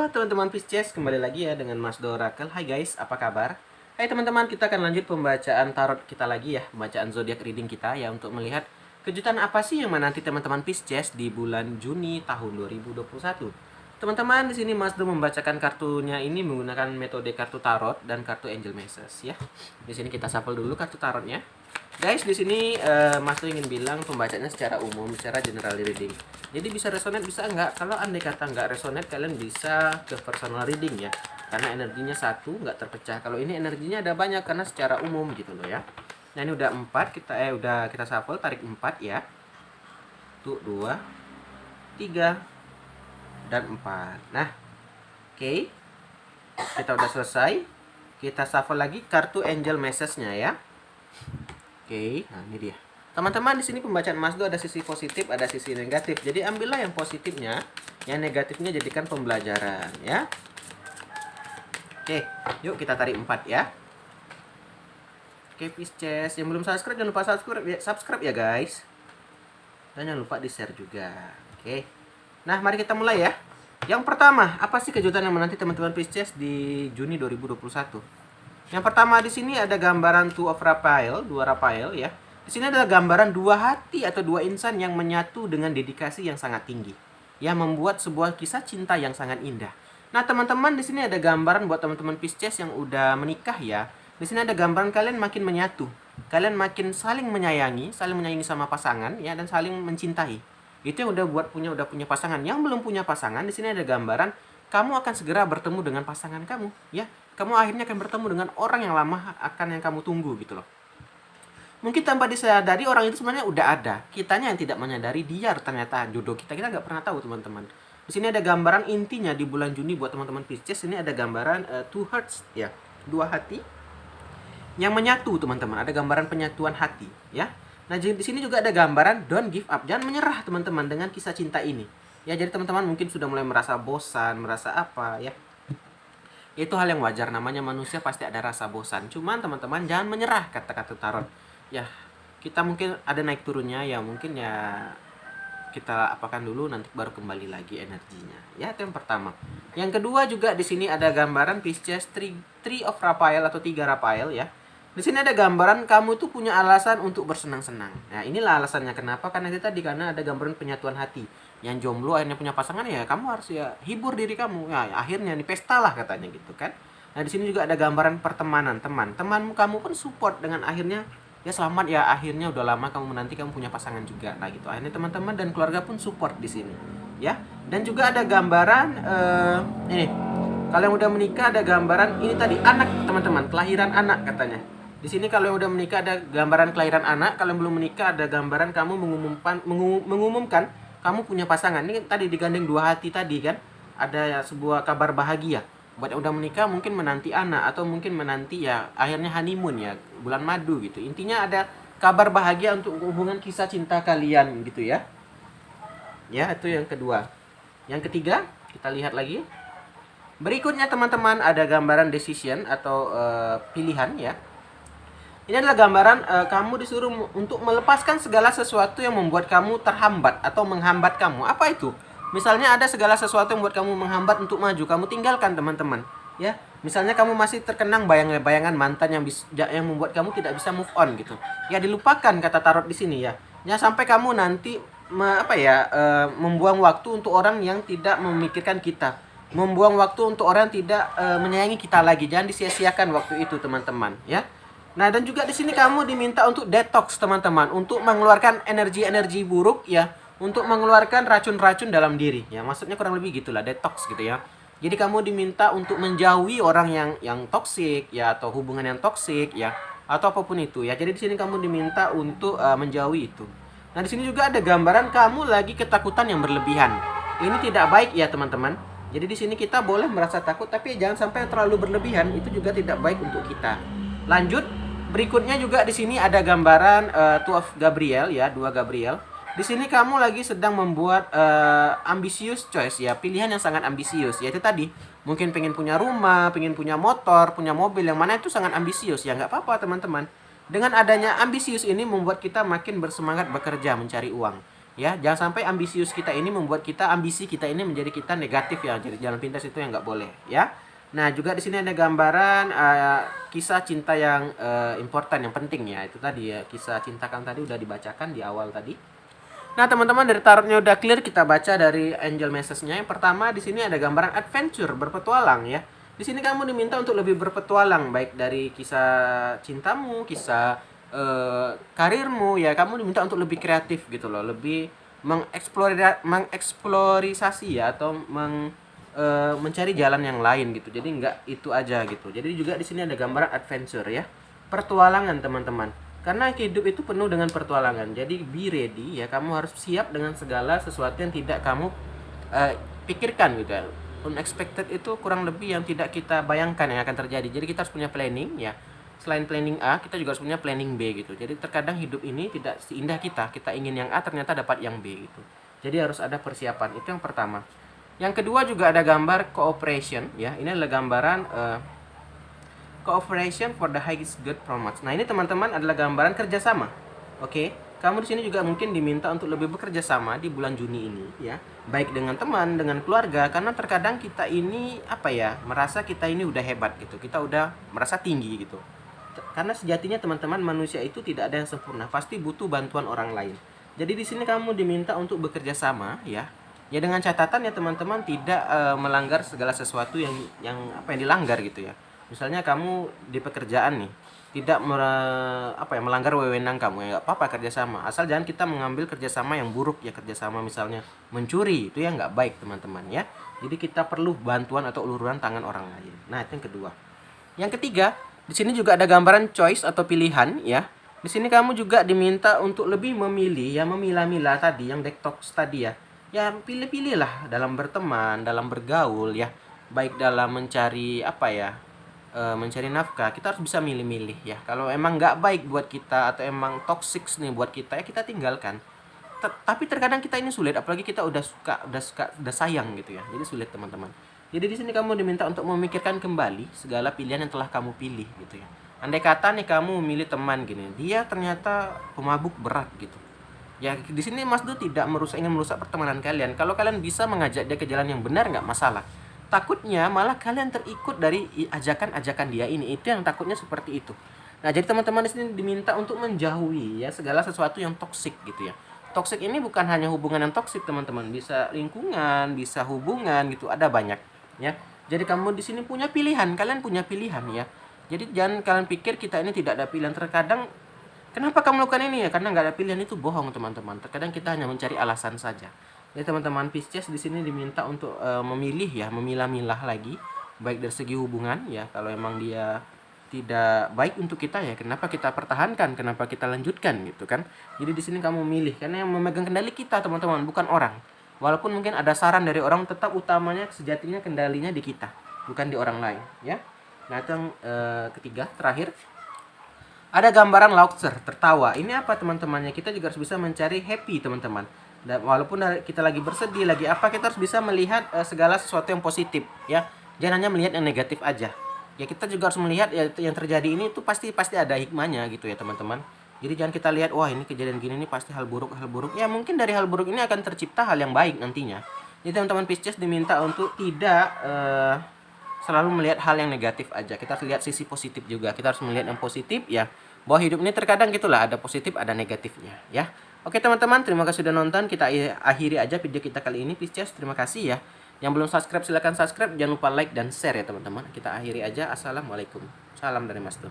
Teman-teman Pisces, kembali lagi ya dengan Mas Dorakel. Hai guys, apa kabar? Hai teman-teman, kita akan lanjut pembacaan tarot kita lagi ya, pembacaan zodiak reading kita ya, untuk melihat kejutan apa sih yang menanti teman-teman Pisces di bulan Juni tahun 2021. Teman-teman, di sini Mas Do membacakan kartunya ini menggunakan metode kartu tarot dan kartu angel message ya. Di sini kita shuffle dulu kartu tarotnya. Guys, di sini Mas tuh ingin bilang pembacanya secara umum, secara general reading. Jadi bisa resonate, bisa enggak. Kalau andai kata enggak resonate, kalian bisa ke personal reading ya. Karena energinya satu, enggak terpecah. Kalau ini energinya ada banyak karena secara umum gitu loh ya. Nah, ini udah 4, udah kita shuffle, tarik 4 ya. Tuh 2, 3 dan 4. Nah, oke. Kita udah selesai. Kita shuffle lagi kartu angel message-nya ya. Oke, nah ini dia. Teman-teman, di sini pembacaan Mas Do ada sisi positif, ada sisi negatif. Jadi ambillah yang positifnya, yang negatifnya jadikan pembelajaran ya. Oke, yuk kita tarik 4 ya. Oke, Pisces, yang belum subscribe jangan lupa subscribe ya guys. Dan jangan lupa di-share juga. Oke. Nah, mari kita mulai ya. Yang pertama, apa sih kejutan yang menanti teman-teman Pisces di Juni 2021? Yang pertama di sini ada gambaran Two of Rafael, 2 Rafael ya. Di sini adalah gambaran dua hati atau dua insan yang menyatu dengan dedikasi yang sangat tinggi, yang membuat sebuah kisah cinta yang sangat indah. Nah, teman-teman, di sini ada gambaran buat teman-teman Pisces yang udah menikah ya. Di sini ada gambaran kalian makin menyatu. Kalian makin saling menyayangi sama pasangan ya, dan saling mencintai. Itu yang udah punya pasangan. Yang belum punya pasangan, di sini ada gambaran kamu akan segera bertemu dengan pasangan kamu ya. Kamu akhirnya akan bertemu dengan orang yang lama akan yang kamu tunggu gitu loh. Mungkin tanpa disadari orang itu sebenarnya udah ada. Kitanya yang tidak menyadari dia ternyata jodoh kita. Kita nggak pernah tahu teman-teman. Di sini ada gambaran intinya di bulan Juni buat teman-teman Pisces. Ini ada gambaran two hearts ya, dua hati yang menyatu teman-teman. Ada gambaran penyatuan hati ya. Nah, di sini juga ada gambaran don't give up. Jangan menyerah teman-teman dengan kisah cinta ini. Ya, jadi teman-teman mungkin sudah mulai merasa bosan, merasa apa ya. Itu hal yang wajar, namanya manusia pasti ada rasa bosan. Cuman teman-teman jangan menyerah, kata-kata tarot. Ya, kita mungkin ada naik turunnya ya, mungkin ya kita apakan dulu nanti baru kembali lagi energinya. Ya, itu yang pertama. Yang kedua juga di sini ada gambaran Pisces three of Rafael atau 3 Rafael ya. Di sini ada gambaran kamu tuh punya alasan untuk bersenang-senang. Nah, inilah alasannya kenapa, karena itu tadi karena ada gambaran penyatuan hati. Yang jomblo akhirnya punya pasangan ya, kamu harus ya hibur diri kamu. Ya, akhirnya nih pesta lah katanya gitu kan. Nah, di sini juga ada gambaran pertemanan, teman kamu pun support dengan akhirnya ya selamat ya, akhirnya udah lama kamu menanti kamu punya pasangan juga. Nah, gitu. Akhirnya teman-teman dan keluarga pun support di sini. Ya. Dan juga ada gambaran ini. Kalau yang udah menikah ada gambaran ini tadi anak teman-teman, kelahiran anak katanya. Di sini kalau yang udah menikah ada gambaran kelahiran anak, kalau yang belum menikah ada gambaran kamu mengumumkan kamu punya pasangan. Ini tadi digandeng dua hati tadi kan. Ada sebuah kabar bahagia. Buat yang udah menikah mungkin menanti anak atau mungkin menanti ya akhirnya honeymoon ya, bulan madu gitu. Intinya ada kabar bahagia untuk hubungan kisah cinta kalian gitu ya. Ya, itu yang kedua. Yang ketiga, kita lihat lagi. Berikutnya teman-teman ada gambaran decision atau pilihan ya. Ini adalah gambaran kamu disuruh untuk melepaskan segala sesuatu yang membuat kamu terhambat atau menghambat kamu. Apa itu? Misalnya ada segala sesuatu yang membuat kamu menghambat untuk maju, kamu tinggalkan teman-teman. Ya, misalnya kamu masih terkenang bayangan mantan yang membuat kamu tidak bisa move on gitu. Ya, dilupakan kata tarot di sini ya. Jangan sampai kamu nanti membuang waktu untuk orang yang tidak memikirkan kita. Membuang waktu untuk orang yang tidak menyayangi kita lagi. Jangan disia-siakan waktu itu teman-teman ya. Nah, dan juga di sini kamu diminta untuk detox teman-teman, untuk mengeluarkan energi-energi buruk ya, untuk mengeluarkan racun-racun dalam diri ya. Maksudnya kurang lebih gitulah, detox gitu ya. Jadi kamu diminta untuk menjauhi orang yang toksik ya, atau hubungan yang toksik ya, atau apapun itu ya. Jadi di sini kamu diminta untuk menjauhi itu. Nah, di sini juga ada gambaran kamu lagi ketakutan yang berlebihan. Ini tidak baik ya, teman-teman. Jadi di sini kita boleh merasa takut tapi jangan sampai terlalu berlebihan, itu juga tidak baik untuk kita. Lanjut. Berikutnya juga di sini ada gambaran Two of Gabriel ya, 2 Gabriel. Di sini kamu lagi sedang membuat ambisius choice ya, pilihan yang sangat ambisius. Yaitu tadi, mungkin pengen punya rumah, pengen punya motor, punya mobil, yang mana itu sangat ambisius ya, nggak apa-apa teman-teman. Dengan adanya ambisius ini membuat kita makin bersemangat bekerja mencari uang. Ya, jangan sampai ambisius kita ini membuat kita ambisi kita ini menjadi kita negatif ya. Jadi jalan pintas itu yang nggak boleh ya. Nah, juga di sini ada gambaran kisah cinta yang important, yang penting ya. Itu tadi ya, kisah cinta kan tadi udah dibacakan di awal tadi. Nah, teman-teman, dari tarotnya udah clear, kita baca dari angel message-nya. Yang pertama di sini ada gambaran adventure, berpetualang ya. Di sini kamu diminta untuk lebih berpetualang, baik dari kisah cintamu, kisah karirmu ya. Kamu diminta untuk lebih kreatif gitu loh, lebih mengeksplorisasi ya, atau mencari jalan yang lain gitu. Jadi nggak itu aja gitu. Jadi juga di sini ada gambaran adventure ya, pertualangan teman-teman. Karena hidup itu penuh dengan pertualangan. Jadi be ready ya, kamu harus siap dengan segala sesuatu yang tidak kamu pikirkan gitu ya. Unexpected itu kurang lebih yang tidak kita bayangkan yang akan terjadi. Jadi kita harus punya planning ya. Selain planning A, kita juga harus punya planning B gitu. Jadi terkadang hidup ini tidak seindah kita. Kita ingin yang A, ternyata dapat yang B gitu. Jadi harus ada persiapan. Itu yang pertama. Yang kedua juga ada gambar cooperation ya. Ini adalah gambaran cooperation for the highest good promotes. Nah, ini teman-teman adalah gambaran kerjasama. Oke, kamu di sini juga mungkin diminta untuk lebih bekerja sama di bulan Juni ini ya. Baik dengan teman, dengan keluarga, karena terkadang kita ini apa ya, merasa kita ini udah hebat gitu. Kita udah merasa tinggi gitu. Karena sejatinya teman-teman, manusia itu tidak ada yang sempurna, pasti butuh bantuan orang lain. Jadi di sini kamu diminta untuk bekerja sama ya. Ya dengan catatan ya teman-teman, tidak melanggar segala sesuatu yang dilanggar gitu ya. Misalnya kamu di pekerjaan nih, tidak melanggar wewenang kamu ya, nggak apa-apa kerjasama, asal jangan kita mengambil kerjasama yang buruk ya. Kerjasama misalnya mencuri, itu ya nggak baik teman-teman ya. Jadi kita perlu bantuan atau uluran tangan orang lain. Nah, itu yang kedua. Yang ketiga, di sini juga ada gambaran choice atau pilihan ya. Di sini kamu juga diminta untuk lebih memilih ya, memilah-milah tadi yang detox tadi ya. Ya pilih-pilihlah dalam berteman, dalam bergaul ya, baik dalam mencari mencari nafkah. Kita harus bisa milih-milih ya. Kalau emang nggak baik buat kita atau emang toxic nih buat kita ya, kita tinggalkan. Tapi terkadang kita ini sulit, apalagi kita udah sayang gitu ya. Jadi sulit teman-teman. Jadi di sini kamu diminta untuk memikirkan kembali segala pilihan yang telah kamu pilih gitu ya. Andai kata nih kamu memilih teman gini, dia ternyata pemabuk berat gitu. Ya di sini Mas Du tidak ingin merusak pertemanan kalian. Kalau kalian bisa mengajak dia ke jalan yang benar, nggak masalah. Takutnya malah kalian terikut dari ajakan-ajakan dia ini. Itu yang takutnya seperti itu. Nah, jadi teman-teman di sini diminta untuk menjauhi ya segala sesuatu yang toksik gitu ya. Toksik ini bukan hanya hubungan yang toksik teman-teman, bisa lingkungan, bisa hubungan gitu, ada banyak ya. Jadi kamu di sini punya pilihan, kalian punya pilihan ya. Jadi jangan kalian pikir kita ini tidak ada pilihan. Terkadang kenapa kamu melakukan ini ya? Karena nggak ada pilihan, itu bohong teman-teman. Terkadang kita hanya mencari alasan saja. Jadi teman-teman Pisces di sini diminta untuk memilih ya, memilah-milah lagi, baik dari segi hubungan ya. Kalau emang dia tidak baik untuk kita ya, kenapa kita pertahankan, kenapa kita lanjutkan gitu kan. Jadi di sini kamu milih, karena yang memegang kendali kita teman-teman, bukan orang. Walaupun mungkin ada saran dari orang, tetap utamanya sejatinya kendalinya di kita, bukan di orang lain ya. Nah, itu yang ketiga, terakhir. Ada gambaran laughter, tertawa. Ini apa teman-temannya? Kita juga harus bisa mencari happy teman-teman. Dan walaupun kita lagi bersedih, lagi apa, kita harus bisa melihat segala sesuatu yang positif ya. Jangan hanya melihat yang negatif aja. Ya kita juga harus melihat ya, yang terjadi ini itu pasti ada hikmahnya gitu ya teman-teman. Jadi jangan kita lihat wah ini kejadian gini nih pasti hal buruk. Ya mungkin dari hal buruk ini akan tercipta hal yang baik nantinya. Jadi teman-teman Pisces diminta untuk tidak selalu melihat hal yang negatif aja. Kita harus lihat sisi positif juga. Kita harus melihat yang positif ya. Bahwa hidup ini terkadang gitulah, ada positif, ada negatifnya ya. Oke teman-teman, terima kasih sudah nonton. Kita akhiri aja video kita kali ini Pisces. Terima kasih ya. Yang belum subscribe silahkan subscribe. Jangan lupa like dan share ya teman-teman. Kita akhiri aja. Assalamualaikum. Salam dari Mas Du.